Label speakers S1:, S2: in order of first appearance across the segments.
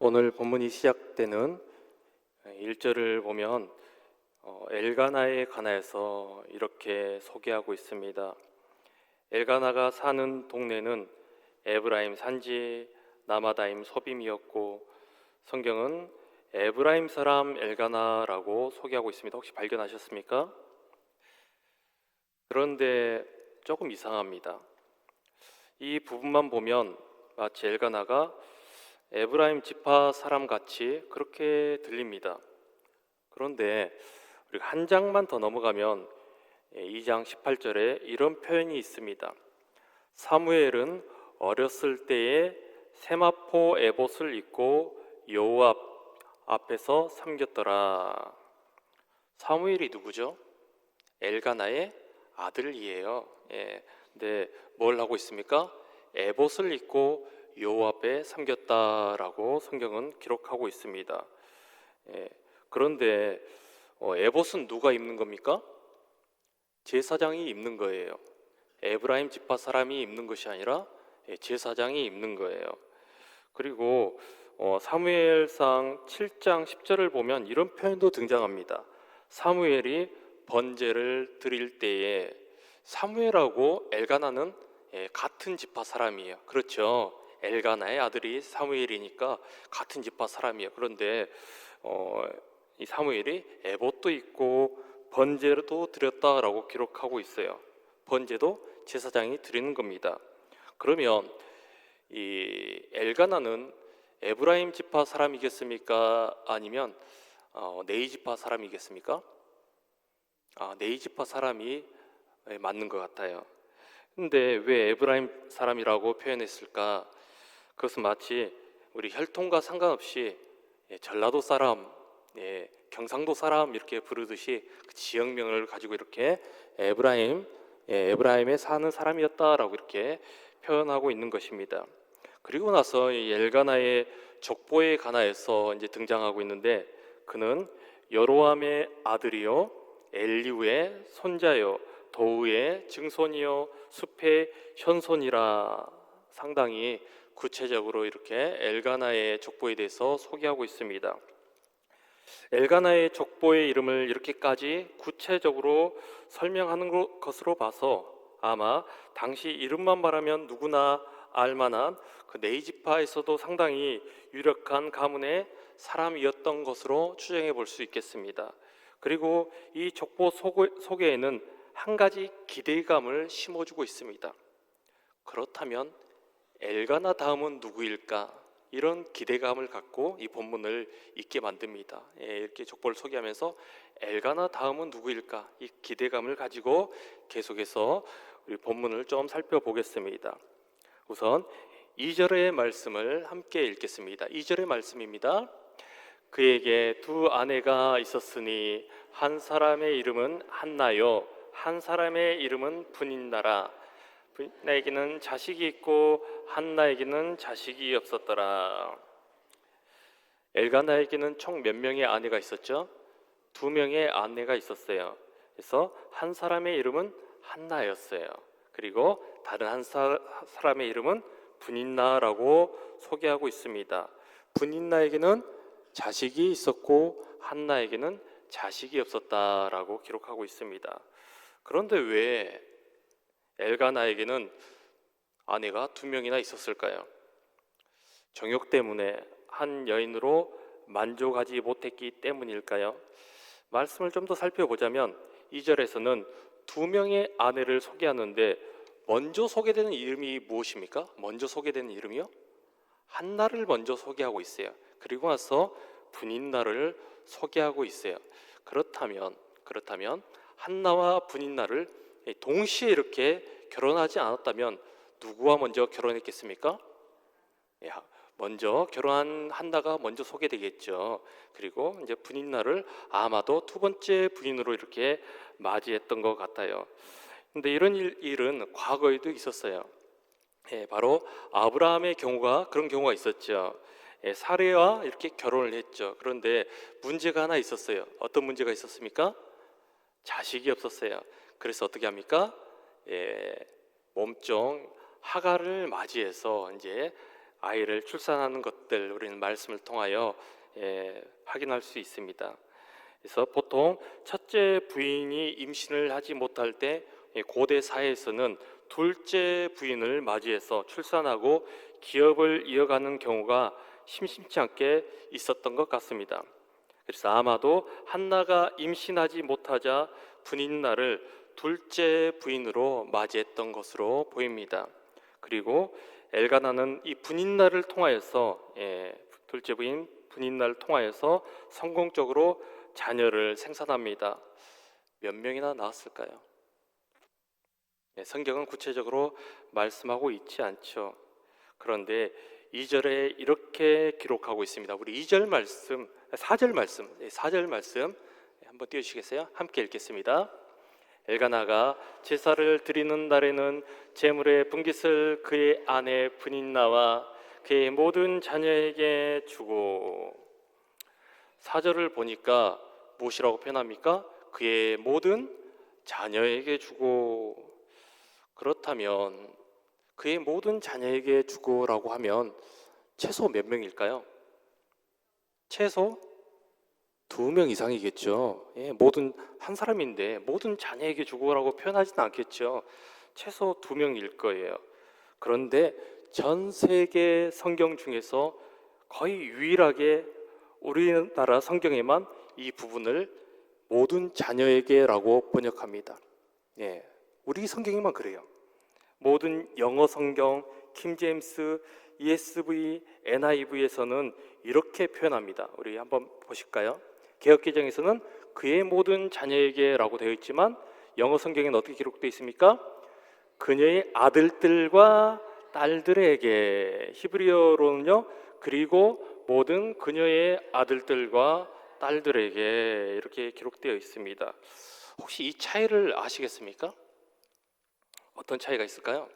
S1: 오늘 본문이 시작되는 1절을 보면 엘가나에 관하여서 이렇게 소개하고 있습니다. 엘가나가 사는 동네는 에브라임 산지 나마다임 소빔이었고, 성경은 에브라임 사람 엘가나라고 소개하고 있습니다. 혹시 발견하셨습니까? 그런데 조금 이상합니다. 이 부분만 보면 마치 엘가나가 에브라임 지파 사람 같이 그렇게 들립니다. 그런데 우리가 한 장만 더 넘어가면 2장 18절에 이런 표현이 있습니다. 사무엘은 어렸을 때에 세마포 에봇을 입고 여호와 앞에서 섬겼더라. 사무엘이 누구죠? 엘가나의 아들이에요. 근데 뭘 하고 있습니까? 에봇을 입고 여호와 앞에 섬겼다라고 성경은 기록하고 있습니다. 그런데 에봇은 누가 입는 겁니까? 제사장이 입는 거예요. 에브라임 지파 사람이 입는 것이 아니라 제사장이 입는 거예요. 그리고 사무엘상 7장 10절을 보면 이런 표현도 등장합니다. 사무엘이 번제를 드릴 때에, 사무엘하고 엘가나는 같은 지파 사람이에요. 그렇죠? 엘가나의 아들이 사무엘이니까 같은 지파 사람이에요. 그런데 이 사무엘이 에봇도 있고 번제도 드렸다라고 기록하고 있어요. 번제도 제사장이 드리는 겁니다. 그러면 이 엘가나는 에브라임 지파 사람이겠습니까? 아니면 네이 지파 사람이겠습니까? 네이 지파 사람이 맞는 것 같아요. 근데 왜 에브라임 사람이라고 표현했을까? 그것은 마치 우리 혈통과 상관없이 전라도 사람, 경상도 사람 이렇게 부르듯이 그 지역명을 가지고 이렇게 에브라임에 사는 사람이었다라고 이렇게 표현하고 있는 것입니다. 그리고 나서 이 엘가나의 족보에 관하여서 이제 등장하고 있는데, 그는 여로함의 아들이요 엘리우의 손자요 도우의 증손이요 숲의 현손이라. 상당히 구체적으로 이렇게 엘가나의 족보에 대해서 소개하고 있습니다. 엘가나의 족보의 이름을 이렇게까지 구체적으로 설명하는 것으로 봐서 아마 당시 이름만 말하면 누구나 알만한 그 네이지파에서도 상당히 유력한 가문의 사람이었던 것으로 추정해 볼 수 있겠습니다. 그리고 이 족보 소개에는 한 가지 기대감을 심어주고 있습니다. 그렇다면 엘가나 다음은 누구일까? 이런 기대감을 갖고 이 본문을 읽게 만듭니다. 이렇게 족보를 소개하면서 엘가나 다음은 누구일까? 이 기대감을 가지고 계속해서 우리 본문을 좀 살펴보겠습니다. 우선 2절의 말씀을 함께 읽겠습니다. 2절의 말씀입니다. 그에게 두 아내가 있었으니 한 사람의 이름은 한나요 한 사람의 이름은 분인나라. 분인나에게는 자식이 있고 한나에게는 자식이 없었더라. 엘가나에게는 총 몇 명의 아내가 있었죠? 2명의 아내가 있었어요. 그래서 한 사람의 이름은 한나였어요. 그리고 다른 한 사람의 이름은 분인나라고 소개하고 있습니다. 분인나에게는 자식이 있었고 한나에게는 자식이 없었다라고 기록하고 있습니다. 그런데 왜 엘가나에게는 아내가 2명이나 있었을까요? 정욕 때문에 한 여인으로 만족하지 못했기 때문일까요? 말씀을 좀 더 살펴보자면 2절에서는 2명의 아내를 소개하는데 먼저 소개되는 이름이 무엇입니까? 먼저 소개되는 이름이요? 한나를 먼저 소개하고 있어요. 그리고 나서 분인나를 소개하고 있어요. 그렇다면 한나와 분인나를 동시에 이렇게 결혼하지 않았다면 누구와 먼저 결혼했겠습니까? 먼저 결혼한 한나가 먼저 소개되겠죠. 그리고 이제 분인나를 아마도 2번째 부인으로 이렇게 맞이했던 것 같아요. 근데 이런 일은 과거에도 있었어요. 바로 아브라함의 경우가 그런 경우가 있었죠. 사레와 이렇게 결혼을 했죠. 그런데 문제가 하나 있었어요. 어떤 문제가 있었습니까? 자식이 없었어요. 그래서 어떻게 합니까? 몸종 하갈을 맞이해서 이제 아이를 출산하는 것, 것들 우리는 말씀을 통하여 확인할 수 있습니다. 그래서 보통 첫째 부인이 임신을 하지 못할 때 고대 사회에서는 둘째 부인을 맞이해서 출산하고 기업을 이어가는 경우가 심심치 않게 있었던 것 같습니다. 그래서 아마도 한나가 임신하지 못하자 분인날을 둘째 부인으로 맞이했던 것으로 보입니다. 그리고 엘가나는 이 분인날을 통하여서 둘째 부인 분인날을 통하여서 성공적으로 자녀를 생산합니다. 몇 명이나 낳았을까요? 성경은 구체적으로 말씀하고 있지 않죠. 그런데 2절에 이렇게 기록하고 있습니다. 우리 2절 말씀, 4절 말씀 한번 띄워주시겠어요? 함께 읽겠습니다. 엘가나가 제사를 드리는 날에는 제물의 분깃을 그의 아내 분인나와 그의 모든 자녀에게 주고, 4절을 보니까 무엇이라고 표현합니까? 그의 모든 자녀에게 주고. 그렇다면 그의 모든 자녀에게 주고라고 하면 최소 몇 명일까요? 최소 2명 이상이겠죠. 모든 한 사람인데 모든 자녀에게 주고라고 표현하지는 않겠죠. 최소 2명일 거예요. 그런데 전 세계 성경 중에서 거의 유일하게 우리나라 성경에만 이 부분을 모든 자녀에게라고 번역합니다. 우리 성경에만 그래요. 모든 영어 성경, 킹제임스, ESV, NIV에서는 이렇게 표현합니다. 우리 한번 보실까요? 개역개정에서는 그의 모든 자녀에게라고 되어 있지만 영어 성경에는 어떻게 기록되어 있습니까? 그녀의 아들들과 딸들에게. 히브리어로는요, 그리고 모든 그녀의 아들들과 딸들에게 이렇게 기록되어 있습니다. 혹시 이 차이를 아시겠습니까? 어떤 차이가 있을까요?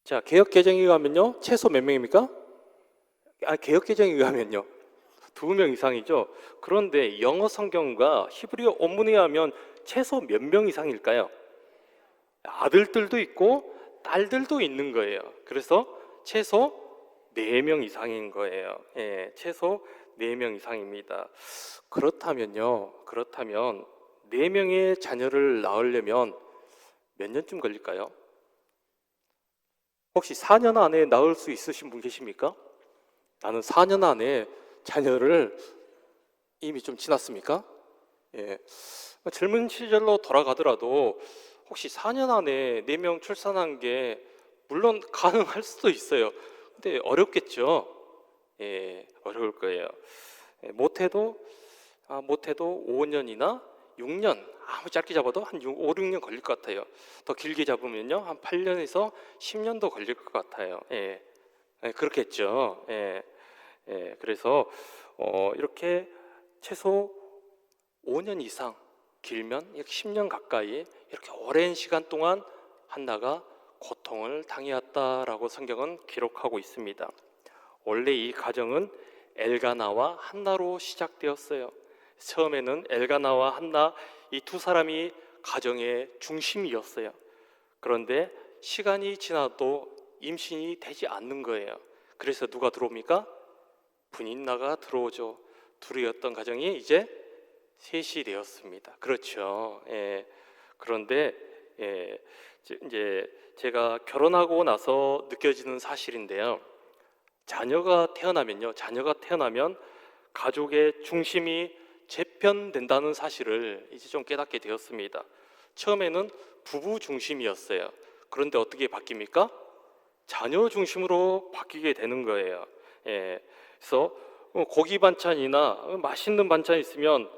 S1: 자, 개역개정에 의하면요, 최소 몇 명입니까? 개역개정에 의하면요, 2명 이상이죠. 그런데 영어 성경과 히브리어 원문에 의하면 최소 몇 명 이상일까요? 아들들도 있고 딸들도 있는 거예요. 그래서 최소 4명 이상인 거예요. 최소 4명 이상입니다. 그렇다면 4명의 자녀를 낳으려면 몇 년쯤 걸릴까요? 혹시 4년 안에 낳을 수 있으신 분 계십니까? 나는 4년 안에 자녀를 이미 좀 지났습니까? 젊은 시절로 돌아가더라도 혹시 4년 안에 4명 출산한 게 물론 가능할 수도 있어요. 근데 어렵겠죠. 어려울 거예요. 못해도 5년이나 6년, 아무 짧게 잡아도 한 5, 6년 걸릴 것 같아요. 더 길게 잡으면요, 한 8년에서 10년도 걸릴 것 같아요. 그렇겠죠. 그래서 이렇게 최소 5년 이상, 길면 10년 가까이 이렇게 오랜 시간 동안 한나가 고통을 당해왔다라고 성경은 기록하고 있습니다. 원래 이 가정은 엘가나와 한나로 시작되었어요. 처음에는 엘가나와 한나 이 두 사람이 가정의 중심이었어요. 그런데 시간이 지나도 임신이 되지 않는 거예요. 그래서 누가 들어옵니까? 분인나가 들어오죠. 둘이었던 가정이 이제 셋이 되었습니다. 그렇죠. 그런데 이제 제가 결혼하고 나서 느껴지는 사실인데요. 자녀가 태어나면 가족의 중심이 재편된다는 사실을 이제 좀 깨닫게 되었습니다. 처음에는 부부 중심이었어요. 그런데 어떻게 바뀝니까? 자녀 중심으로 바뀌게 되는 거예요. 그래서 고기 반찬이나 맛있는 반찬 있으면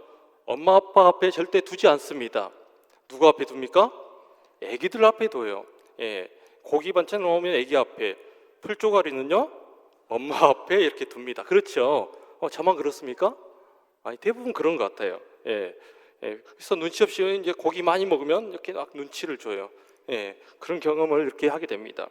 S1: 엄마 아빠 앞에 절대 두지 않습니다. 누구 앞에 둡니까? 애기들 앞에 둬요. 고기 반찬 나오면 애기 앞에, 풀조가리는요 엄마 앞에 이렇게 둡니다. 그렇죠? 저만 그렇습니까? 아니, 대부분 그런 것 같아요. 그래서 눈치 없이 이제 고기 많이 먹으면 이렇게 막 눈치를 줘요. 그런 경험을 이렇게 하게 됩니다.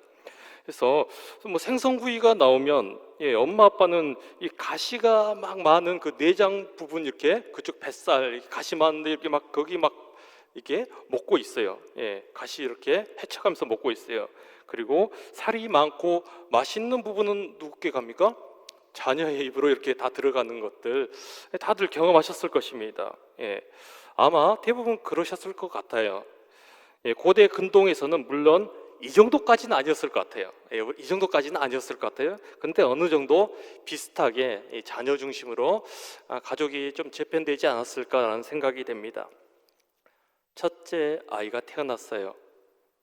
S1: 그래서 뭐 생선구이가 나오면 엄마 아빠는 이 가시가 막 많은 그 내장 부분, 이렇게 그쪽 뱃살 가시 많은데 이렇게 막 거기 막 이게 먹고 있어요. 예, 가시 이렇게 헤쳐가면서 먹고 있어요. 그리고 살이 많고 맛있는 부분은 누구께 갑니까? 자녀의 입으로 이렇게 다 들어가는 것들 다들 경험하셨을 것입니다. 예, 아마 대부분 그러셨을 것 같아요. 예, 고대 근동에서는 물론 이 정도까지는 아니었을 것 같아요. 예, 이 정도까지는 아니었을 것 같아요. 근데 어느 정도 비슷하게 이 자녀 중심으로 가족이 좀 재편되지 않았을까라는 생각이 됩니다. 첫째 아이가 태어났어요.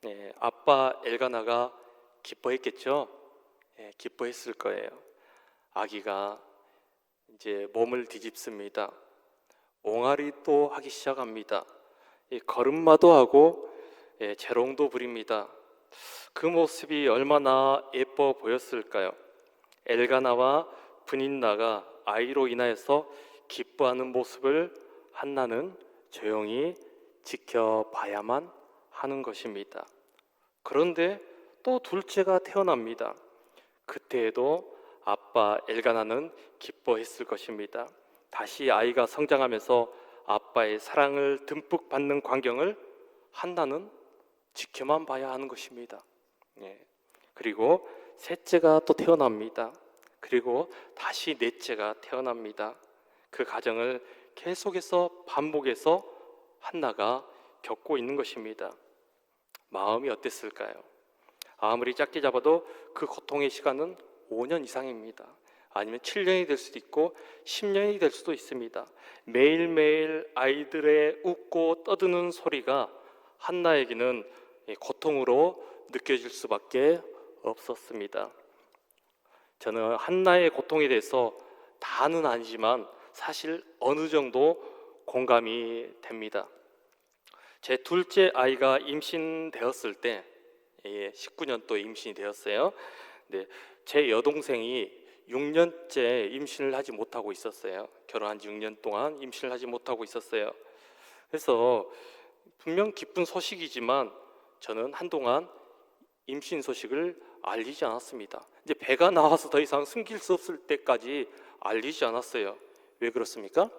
S1: 예, 아빠 엘가나가 기뻐했겠죠. 예, 기뻐했을 거예요. 아기가 이제 몸을 뒤집습니다. 옹알이도 하기 시작합니다. 이 걸음마도 하고 예, 재롱도 부립니다. 그 모습이 얼마나 예뻐 보였을까요? 엘가나와 브닌나가 아이로 인하여서 기뻐하는 모습을 한나는 조용히 지켜봐야만 하는 것입니다. 그런데 또 둘째가 태어납니다. 그때에도 아빠 엘가나는 기뻐했을 것입니다. 다시 아이가 성장하면서 아빠의 사랑을 듬뿍 받는 광경을 한나는 지켜만 봐야 하는 것입니다. 예. 그리고 셋째가 또 태어납니다. 그리고 다시 넷째가 태어납니다. 그 과정을 계속해서 반복해서 한나가 겪고 있는 것입니다. 마음이 어땠을까요? 아무리 짧게 잡아도 그 고통의 시간은 5년 이상입니다. 아니면 7년이 될 수도 있고 10년이 될 수도 있습니다. 매일매일 아이들의 웃고 떠드는 소리가 한나에게는 고통으로 느껴질 수밖에 없었습니다. 저는 한나의 고통에 대해서 다는 아니지만 사실 어느 정도 공감이 됩니다. 제 둘째 아이가 임신되었을 때 19년 또 임신이 되었어요. 네, 제 여동생이 6년째 임신을 하지 못하고 있었어요. 결혼한 지 6년 동안 임신을 하지 못하고 있었어요. 그래서 분명 기쁜 소식이지만 저는 한동안 임신 소식을 알리지 않았습니다. 이제 배가 나와서 더 이상 숨길 수 없을 때까지 알리지 않았어요. 왜 그렇습니까?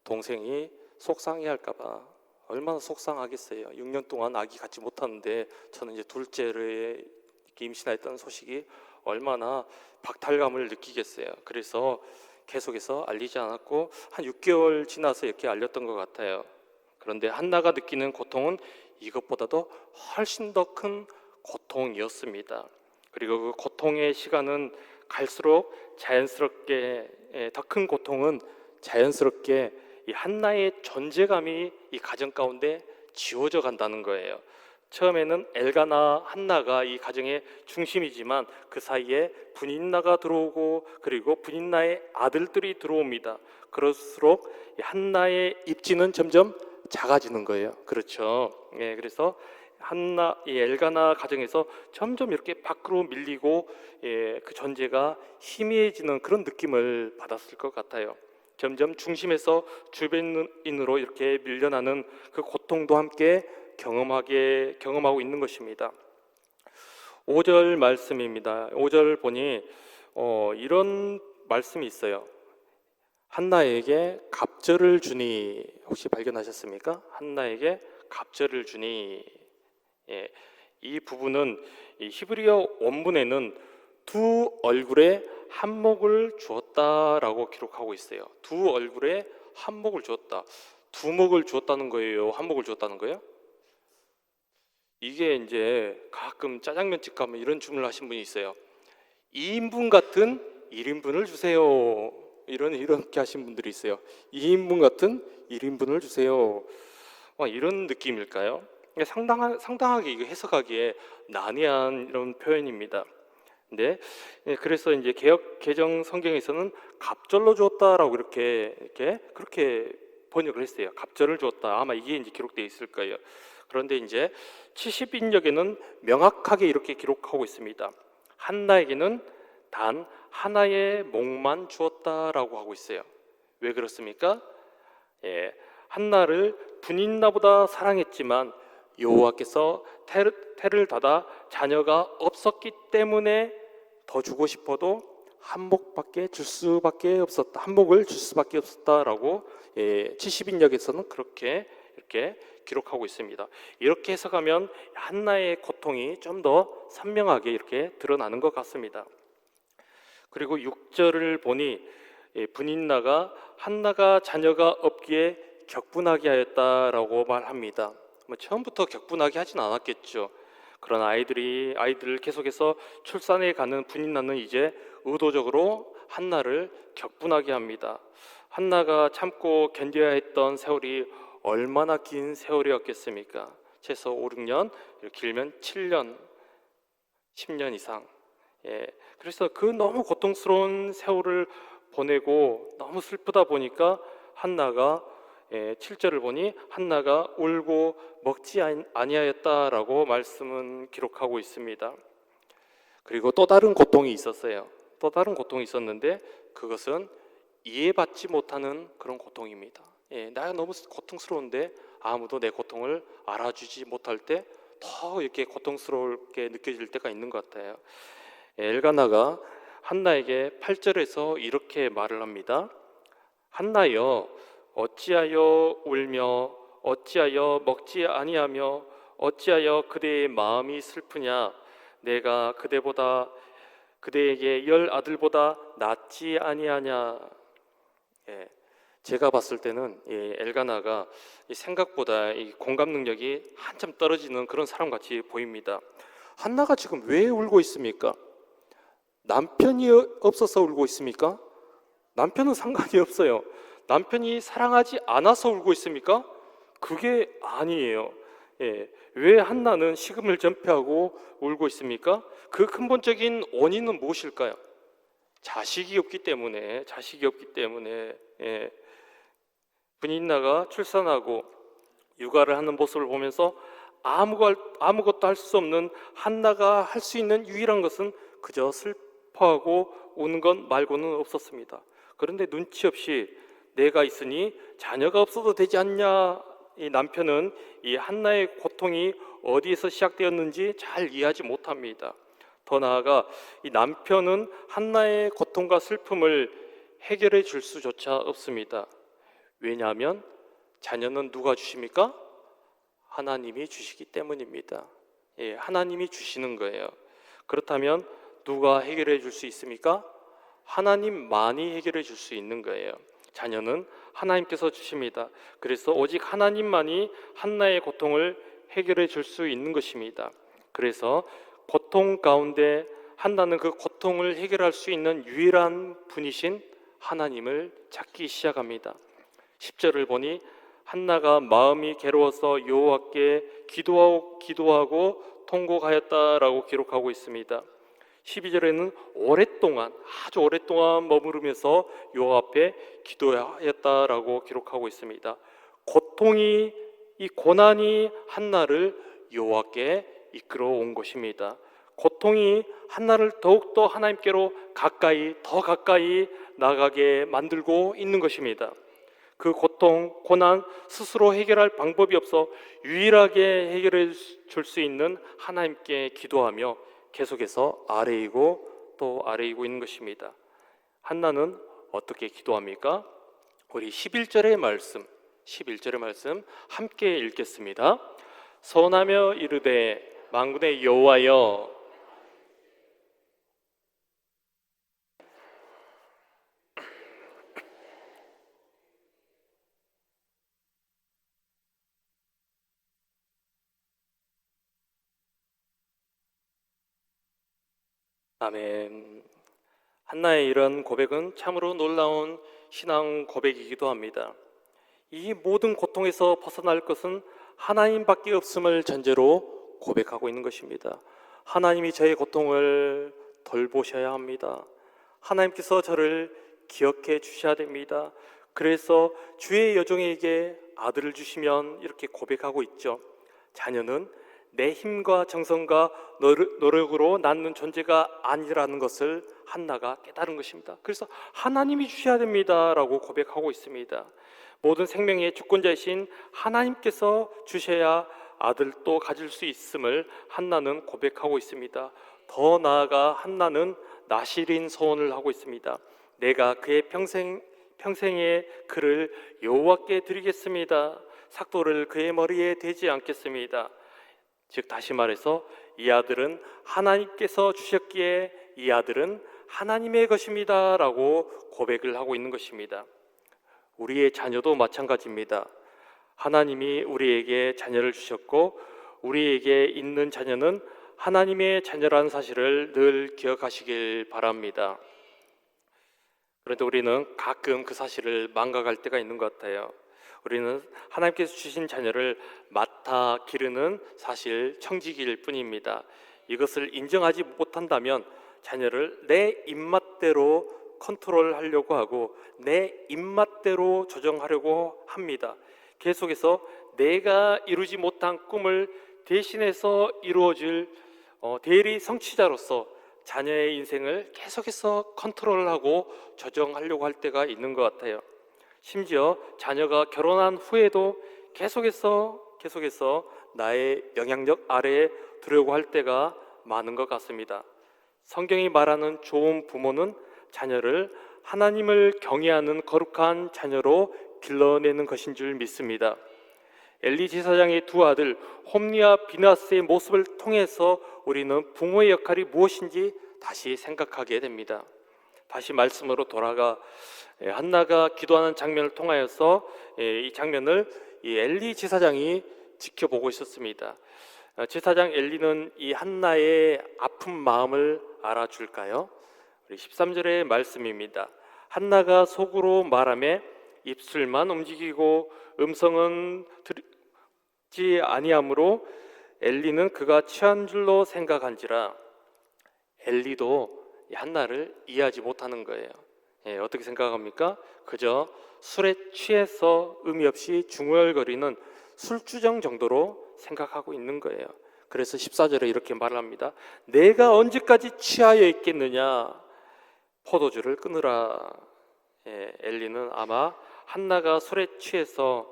S1: 동생이 속상해할까 봐. 얼마나 속상하겠어요. 6년 동안 아기 갖지 못하는데 저는 이제 둘째를 임신했다는 소식이 얼마나 박탈감을 느끼겠어요. 그래서 계속해서 알리지 않았고 한 6개월 지나서 이렇게 알렸던 것 같아요. 그런데 한나가 느끼는 고통은 이것보다도 훨씬 더 큰 고통이었습니다. 그리고 그 고통의 시간은 갈수록 자연스럽게 더 큰 고통은 자연스럽게 이 한나의 존재감이 이 가정 가운데 지워져 간다는 거예요. 처음에는 엘가나 한나가 이 가정의 중심이지만 그 사이에 브닌나가 들어오고 그리고 브닌나의 아들들이 들어옵니다. 그럴수록 한나의 입지는 점점 작아지는 거예요. 그렇죠. 예, 그래서 한나, 이 엘가나 가정에서 점점 이렇게 밖으로 밀리고 그 존재가 희미해지는 그런 느낌을 받았을 것 같아요. 점점 중심에서 주변인으로 이렇게 밀려나는 그 고통도 함께 경험하고 있는 것입니다. 5절 말씀입니다. 5절 보니 이런 말씀이 있어요. 한나에게 갑절을 주니, 혹시 발견하셨습니까? 한나에게 갑절을 주니. 예, 이 부분은 이 히브리어 원문에는 두 얼굴에 한몫을 주었다라고 기록하고 있어요. 두 얼굴에 한몫을 주었다. 두몫을 주었다는 거예요? 한몫을 주었다는 거예요? 이게 이제 가끔 짜장면집 가면 이런 주문을 하신 분이 있어요. 2인분 같은 1인분을 주세요. 이렇게 하신 분들이 있어요. 2인분 같은 1인분을 주세요. 이런 느낌일까요? 상당하게 이거 해석하기에 난해한 이런 표현입니다. 근데 그래서 이제 개역 개정 성경에서는 갑절로 주었다라고 그렇게 번역을 했어요. 갑절을 주었다. 아마 이게 이제 기록되어 있을 거예요. 그런데 이제 70인역에는 명확하게 이렇게 기록하고 있습니다. 한나에게는 단 하나의 몫만 주었다라고 하고 있어요. 왜 그렇습니까? 한나를 분인나보다 사랑했지만 여호와께서 태를 닫아 자녀가 없었기 때문에 더 주고 싶어도 한몫을 줄 수밖에 없었다라고 70인역에서는 그렇게 이렇게 기록하고 있습니다. 이렇게 해석하면 한나의 고통이 좀 더 선명하게 이렇게 드러나는 것 같습니다. 그리고 6절을 보니 분인나가 한나가 자녀가 없기에 격분하게 하였다라고 말합니다. 처음부터 격분하게 하진 않았겠죠. 그런 아이들을 계속해서 출산해 가는 분인나는 이제 의도적으로 한나를 격분하게 합니다. 한나가 참고 견뎌야 했던 세월이 얼마나 긴 세월이었겠습니까? 최소 5, 6년, 길면 7년, 10년 이상. 그래서 그 너무 고통스러운 세월을 보내고 너무 슬프다 보니까 한나가 7절을 보니 한나가 울고 먹지 아니하였다라고 말씀은 기록하고 있습니다. 그리고 또 다른 고통이 있었어요. 또 다른 고통이 있었는데 그것은 이해받지 못하는 그런 고통입니다. 내가 너무 고통스러운데 아무도 내 고통을 알아주지 못할 때 더 이렇게 고통스럽게 느껴질 때가 있는 것 같아요. 엘가나가 한나에게 8절에서 이렇게 말을 합니다. 한나여, 어찌하여 울며 어찌하여 먹지 아니하며 어찌하여 그대의 마음이 슬프냐? 내가 그대에게 10 아들보다 낫지 아니하냐? 제가 봤을 때는 엘가나가 생각보다 이 공감 능력이 한참 떨어지는 그런 사람 같이 보입니다. 한나가 지금 왜 울고 있습니까? 남편이 없어서 울고 있습니까? 남편은 상관이 없어요. 남편이 사랑하지 않아서 울고 있습니까? 그게 아니에요. 왜 한나는 식음을 전폐하고 울고 있습니까? 그 근본적인 원인은 무엇일까요? 자식이 없기 때문에. 분인나가 출산하고 육아를 하는 모습을 보면서 아무것도 할 수 없는 한나가 할 수 있는 유일한 것은 그저 슬퍼하고 우는 것 말고는 없었습니다. 그런데 눈치 없이 내가 있으니 자녀가 없어도 되지 않냐? 이 남편은 이 한나의 고통이 어디에서 시작되었는지 잘 이해하지 못합니다. 더 나아가 이 남편은 한나의 고통과 슬픔을 해결해 줄 수조차 없습니다. 왜냐하면 자녀는 누가 주십니까? 하나님이 주시기 때문입니다. 하나님이 주시는 거예요. 그렇다면 누가 해결해 줄 수 있습니까? 하나님만이 해결해 줄 수 있는 거예요. 자녀는 하나님께서 주십니다. 그래서 오직 하나님만이 한나의 고통을 해결해 줄 수 있는 것입니다. 그래서 고통 가운데 한나는 그 고통을 해결할 수 있는 유일한 분이신 하나님을 찾기 시작합니다. 10절을 보니 한나가 마음이 괴로워서 여호와께 기도하고 통곡하였다라고 기록하고 있습니다. 12절에는 아주 오랫동안 머무르면서 여호와 앞에 기도하였다라고 기록하고 있습니다. 이 고난이 한나를 여호와께 이끌어 온 것입니다. 고통이 한나를 더욱더 하나님께로 더 가까이 나가게 만들고 있는 것입니다. 그 고난 스스로 해결할 방법이 없어 유일하게 해결해 줄 수 있는 하나님께 기도하며 계속해서 아뢰이고 또 아뢰이고 있는 것입니다. 한나는 어떻게 기도합니까? 우리 11절의 말씀 함께 읽겠습니다. 선하며 이르되 만군의 여호와여, 아멘. 한나의 이런 고백은 참으로 놀라운 신앙 고백이기도 합니다. 이 모든 고통에서 벗어날 것은 하나님밖에 없음을 전제로 고백하고 있는 것입니다. 하나님이 저의 고통을 돌보셔야 합니다. 하나님께서 저를 기억해 주셔야 됩니다. 그래서 주의 여종에게 아들을 주시면 이렇게 고백하고 있죠. 자녀는 내 힘과 정성과 노력으로 낳는 존재가 아니라는 것을 한나가 깨달은 것입니다. 그래서 하나님이 주셔야 됩니다 라고 고백하고 있습니다. 모든 생명의 주권자이신 하나님께서 주셔야 아들도 가질 수 있음을 한나는 고백하고 있습니다. 더 나아가 한나는 나실인 소원을 하고 있습니다. 내가 그의 평생의 그를 여호와께 드리겠습니다. 삭도를 그의 머리에 대지 않겠습니다. 즉 다시 말해서 이 아들은 하나님께서 주셨기에 이 아들은 하나님의 것입니다 라고 고백을 하고 있는 것입니다. 우리의 자녀도 마찬가지입니다. 하나님이 우리에게 자녀를 주셨고 우리에게 있는 자녀는 하나님의 자녀라는 사실을 늘 기억하시길 바랍니다. 그런데 우리는 가끔 그 사실을 망각할 때가 있는 것 같아요. 우리는 하나님께서 주신 자녀를 맡아 기르는 사실 청지기일 뿐입니다. 이것을 인정하지 못한다면 자녀를 내 입맛대로 컨트롤하려고 하고 내 입맛대로 조정하려고 합니다. 계속해서 내가 이루지 못한 꿈을 대신해서 이루어질 대리 성취자로서 자녀의 인생을 계속해서 컨트롤하고 조정하려고 할 때가 있는 것 같아요. 심지어 자녀가 결혼한 후에도 계속해서 나의 영향력 아래에 두려고 할 때가 많은 것 같습니다. 성경이 말하는 좋은 부모는 자녀를 하나님을 경외하는 거룩한 자녀로 길러내는 것인 줄 믿습니다. 엘리 제사장의 두 아들 홈리와 비나스의 모습을 통해서 우리는 부모의 역할이 무엇인지 다시 생각하게 됩니다. 다시 말씀으로 돌아가 한나가 기도하는 장면을 통하여서 이 장면을 이 엘리 제사장이 지켜보고 있었습니다. 제사장 엘리는 이 한나의 아픈 마음을 알아줄까요? 우리 13절의 말씀입니다. 한나가 속으로 말하며 입술만 움직이고 음성은 듣지 아니하므로 엘리는 그가 취한 줄로 생각한지라. 엘리도 한나를 이해하지 못하는 거예요. 어떻게 생각합니까? 그저 술에 취해서 의미 없이 중얼거리는 술주정 정도로 생각하고 있는 거예요. 그래서 14절에 이렇게 말을 합니다. 내가 언제까지 취하여 있겠느냐? 포도주를 끊으라. 엘리는 아마 한나가 술에 취해서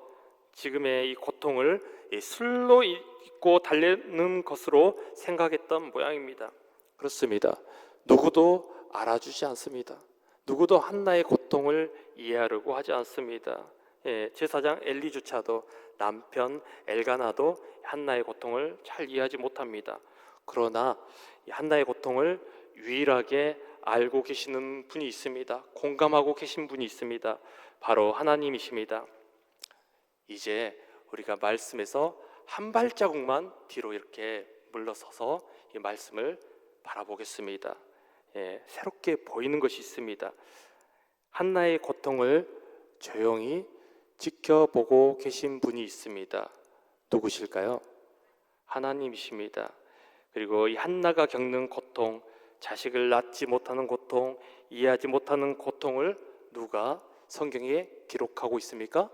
S1: 지금의 이 고통을 술로 잊고 달래는 것으로 생각했던 모양입니다. 그렇습니다. 누구도 알아주지 않습니다. 누구도 한나의 고통을 이해하려고 하지 않습니다. 제사장 엘리조차도 남편 엘가나도 한나의 고통을 잘 이해하지 못합니다. 그러나 한나의 고통을 유일하게 알고 계시는 분이 있습니다. 공감하고 계신 분이 있습니다. 바로 하나님이십니다. 이제 우리가 말씀에서 한 발자국만 뒤로 이렇게 물러서서 이 말씀을 바라보겠습니다. 새롭게 보이는 것이 있습니다. 한나의 고통을 조용히 지켜보고 계신 분이 있습니다. 누구실까요? 하나님이십니다. 그리고 이 한나가 겪는 고통, 자식을 낳지 못하는 고통, 이해하지 못하는 고통을 누가 성경에 기록하고 있습니까?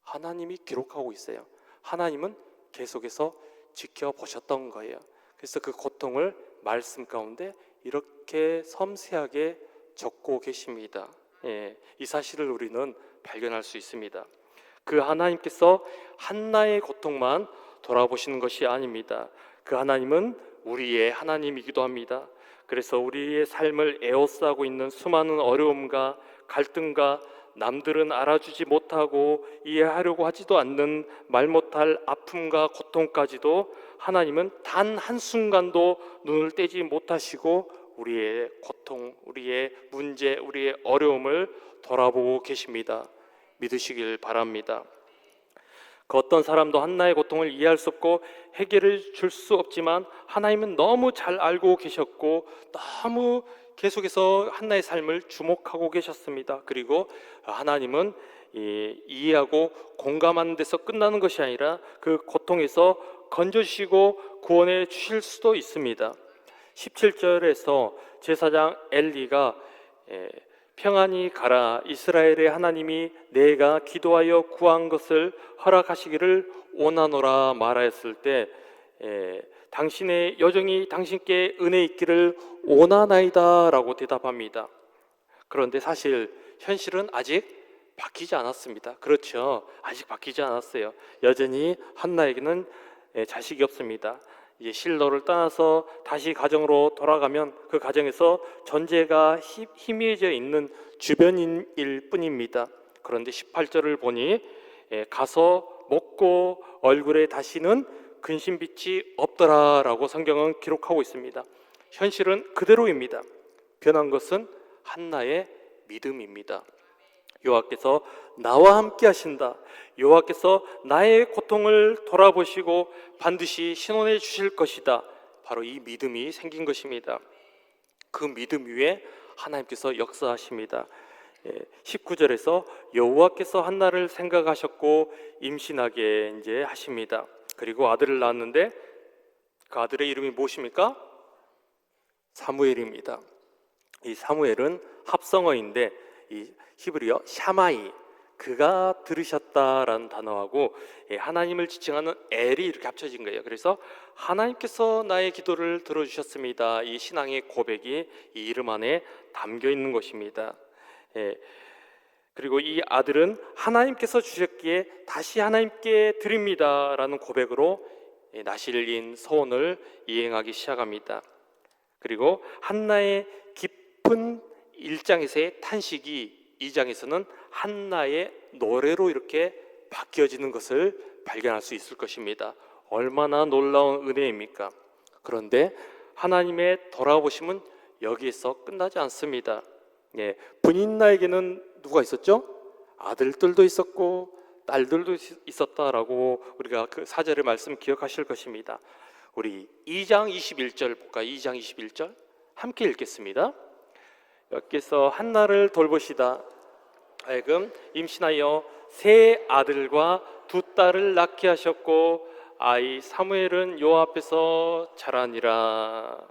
S1: 하나님이 기록하고 있어요. 하나님은 계속해서 지켜보셨던 거예요. 그래서 그 고통을 말씀 가운데 이렇게 섬세하게 적고 계십니다. 이 사실을 우리는 발견할 수 있습니다. 그 하나님께서 한나의 고통만 돌아보시는 것이 아닙니다. 그 하나님은 우리의 하나님이기도 합니다. 그래서 우리의 삶을 에워싸고 있는 수많은 어려움과 갈등과 남들은 알아주지 못하고 이해하려고 하지도 않는 말 못할 아픔과 고통까지도 하나님은 단 한순간도 눈을 떼지 못하시고 우리의 고통, 우리의 문제, 우리의 어려움을 돌아보고 계십니다. 믿으시길 바랍니다. 그 어떤 사람도 한나의 고통을 이해할 수 없고 해결을 줄 수 없지만 하나님은 너무 잘 알고 계셨고 너무 계속해서 한나의 삶을 주목하고 계셨습니다. 그리고 하나님은 이해하고 공감하는 데서 끝나는 것이 아니라 그 고통에서 건져주시고 구원해 주실 수도 있습니다. 17절에서 제사장 엘리가 평안히 가라, 이스라엘의 하나님이 내가 기도하여 구한 것을 허락하시기를 원하노라 말하였을 때 당신의 여정이 당신께 은혜 있기를 원하나이다 라고 대답합니다. 그런데 사실 현실은 아직 바뀌지 않았습니다. 그렇죠. 아직 바뀌지 않았어요. 여전히 한나에게는 자식이 없습니다. 이제 실로를 떠나서 다시 가정으로 돌아가면 그 가정에서 전제가 희미해져 있는 주변인일 뿐입니다. 그런데 18절을 보니 가서 먹고 얼굴에 다시는 근심빛이 없더라라고 성경은 기록하고 있습니다. 현실은 그대로입니다. 변한 것은 한나의 믿음입니다. 여호와께서 나와 함께 하신다. 여호와께서 나의 고통을 돌아보시고 반드시 신원해 주실 것이다. 바로 이 믿음이 생긴 것입니다. 그 믿음 위에 하나님께서 역사하십니다. 19절에서 여호와께서 한나를 생각하셨고 임신하게 이제 하십니다. 그리고 아들을 낳았는데 그 아들의 이름이 무엇입니까? 사무엘입니다. 이 사무엘은 합성어인데 이 히브리어 샤마이, 그가 들으셨다라는 단어하고 하나님을 지칭하는 엘이 이렇게 합쳐진 거예요. 그래서 하나님께서 나의 기도를 들어주셨습니다. 이 신앙의 고백이 이 이름 안에 담겨 있는 것입니다. 그리고 이 아들은 하나님께서 주셨기에 다시 하나님께 드립니다라는 고백으로 나실린 소원을 이행하기 시작합니다. 그리고 한나의 깊은 1장에서의 탄식이 2장에서는 한나의 노래로 이렇게 바뀌어지는 것을 발견할 수 있을 것입니다. 얼마나 놀라운 은혜입니까? 그런데 하나님의 돌아보심은 여기에서 끝나지 않습니다. 분인나에게는 누가 있었죠? 아들들도 있었고 딸들도 있었다라고 우리가 그 4절의 말씀 기억하실 것입니다. 우리 2장 21절 볼까요? 2장 21절 함께 읽겠습니다. 여기서 한나를 돌보시다 하여금 임신하여 세 아들과 두 딸을 낳게 하셨고 아이 사무엘은 여호와 앞에서 자라니라.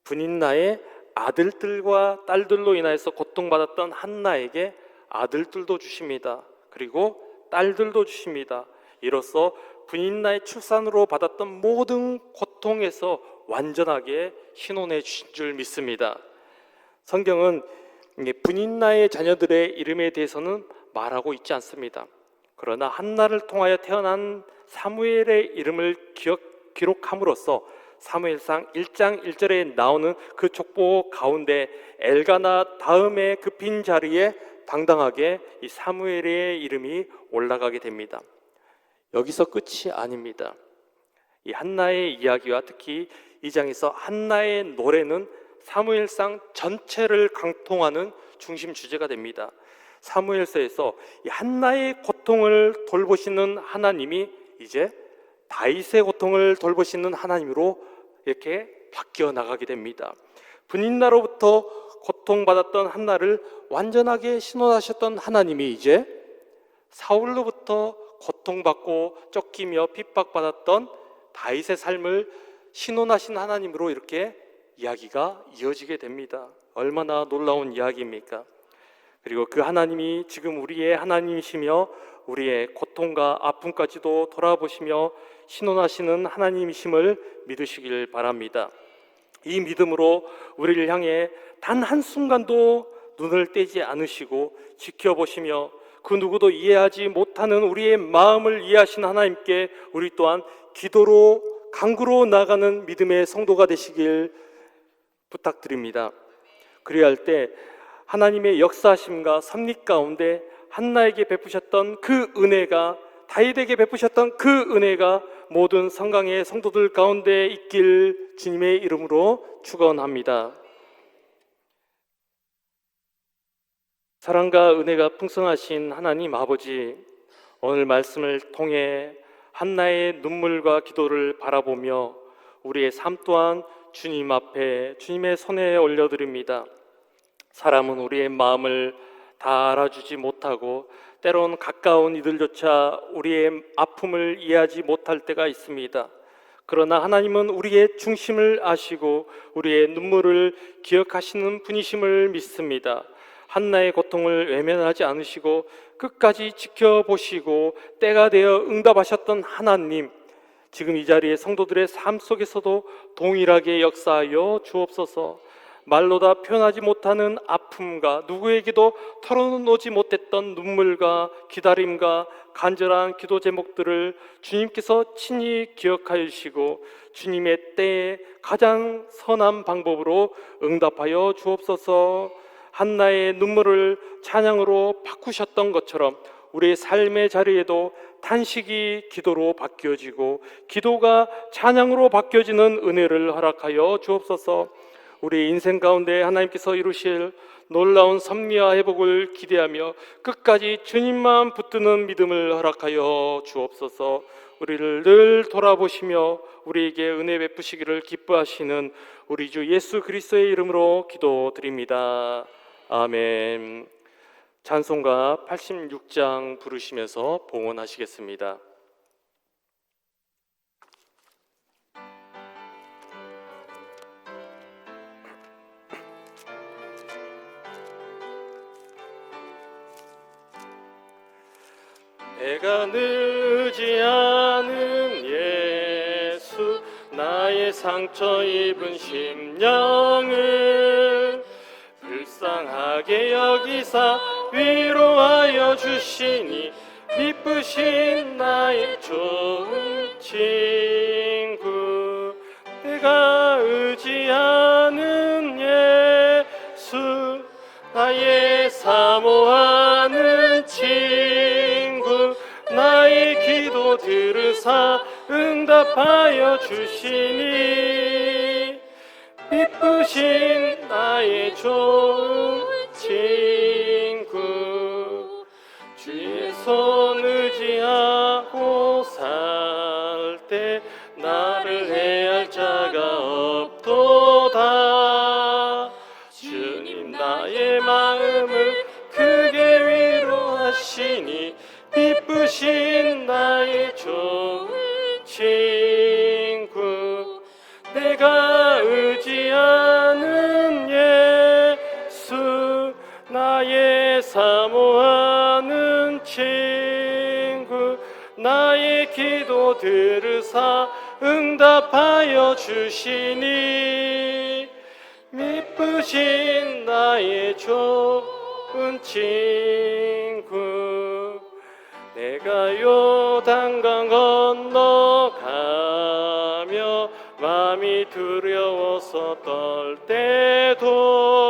S1: 분인나의 아들들과 딸들로 인하여서 고통받았던 한나에게 아들들도 주십니다. 그리고 딸들도 주십니다. 이로써 분인나의 출산으로 받았던 모든 고통에서 완전하게 신원해 주신 줄 믿습니다. 성경은 분인나의 자녀들의 이름에 대해서는 말하고 있지 않습니다. 그러나 한나를 통하여 태어난 사무엘의 이름을 기록함으로써 사무엘상 1장 1절에 나오는 그 족보 가운데 엘가나 다음에 그 빈 자리에 당당하게 이 사무엘의 이름이 올라가게 됩니다. 여기서 끝이 아닙니다. 이 한나의 이야기와 특히 이 장에서 한나의 노래는 사무엘상 전체를 강통하는 중심 주제가 됩니다. 사무엘서에서 이 한나의 고통을 돌보시는 하나님이 이제 다윗의 고통을 돌보시는 하나님으로 이렇게 바뀌어 나가게 됩니다. 분인나로부터 고통받았던 한나를 완전하게 신원하셨던 하나님이 이제 사울로부터 고통받고 쫓기며 핍박받았던 다윗의 삶을 신원하신 하나님으로 이렇게 이야기가 이어지게 됩니다. 얼마나 놀라운 이야기입니까? 그리고 그 하나님이 지금 우리의 하나님이시며 우리의 고통과 아픔까지도 돌아보시며 신원하시는 하나님이심을 믿으시길 바랍니다. 이 믿음으로 우리를 향해 단 한순간도 눈을 떼지 않으시고 지켜보시며 그 누구도 이해하지 못하는 우리의 마음을 이해하신 하나님께 우리 또한 기도로 간구로 나가는 믿음의 성도가 되시길 부탁드립니다. 그래야 할 때 하나님의 역사하심과 섭리 가운데 한나에게 베푸셨던 그 은혜가, 다윗에게 베푸셨던 그 은혜가 모든 성강의 성도들 가운데 있길 주님의 이름으로 축원합니다. 사랑과 은혜가 풍성하신 하나님 아버지, 오늘 말씀을 통해 한나의 눈물과 기도를 바라보며 우리의 삶 또한 주님 앞에 주님의 손에 올려드립니다. 사람은 우리의 마음을 다 알아주지 못하고 때론 가까운 이들조차 우리의 아픔을 이해하지 못할 때가 있습니다. 그러나 하나님은 우리의 중심을 아시고 우리의 눈물을 기억하시는 분이심을 믿습니다. 한나의 고통을 외면하지 않으시고 끝까지 지켜보시고 때가 되어 응답하셨던 하나님, 지금 이 자리에 성도들의 삶 속에서도 동일하게 역사하여 주옵소서. 말로 다 표현하지 못하는 아픔과 누구에게도 털어놓지 못했던 눈물과 기다림과 간절한 기도 제목들을 주님께서 친히 기억하여 주시고 주님의 때에 가장 선한 방법으로 응답하여 주옵소서. 한나의 눈물을 찬양으로 바꾸셨던 것처럼 우리의 삶의 자리에도 탄식이 기도로 바뀌어지고 기도가 찬양으로 바뀌어지는 은혜를 허락하여 주옵소서. 우리 인생 가운데 하나님께서 이루실 놀라운 섭리와 회복을 기대하며 끝까지 주님만 붙드는 믿음을 허락하여 주옵소서. 우리를 늘 돌아보시며 우리에게 은혜 베푸시기를 기뻐하시는 우리 주 예수 그리스도의 이름으로 기도드립니다. 아멘. 찬송가 86장 부르시면서 봉헌하시겠습니다. 내가 늘지 않은 예수, 나의 상처 입은 심령을 불쌍하게 여기사 위로하여 주시니 미쁘신 나의 좋은 친구. 내가 의지하는 예수, 나의 사모하는 친구. 나의 기도 들으사 응답하여 주시니 미쁘신 나의 좋은 친구. 주의 손 의지하고 살 때 나를 해할 자가 없도다. 주님 나의 마음을 크게 위로하시니 미쁘신 나의 좋은 친구. 내가 의지하는 예수, 나의 사모하는 친구. 나의 기도 들으사 응답하여 주시니 미쁘신 나의 좋은 친구. 내가 요단강 건너가며 마음이 두려워서 떨 때도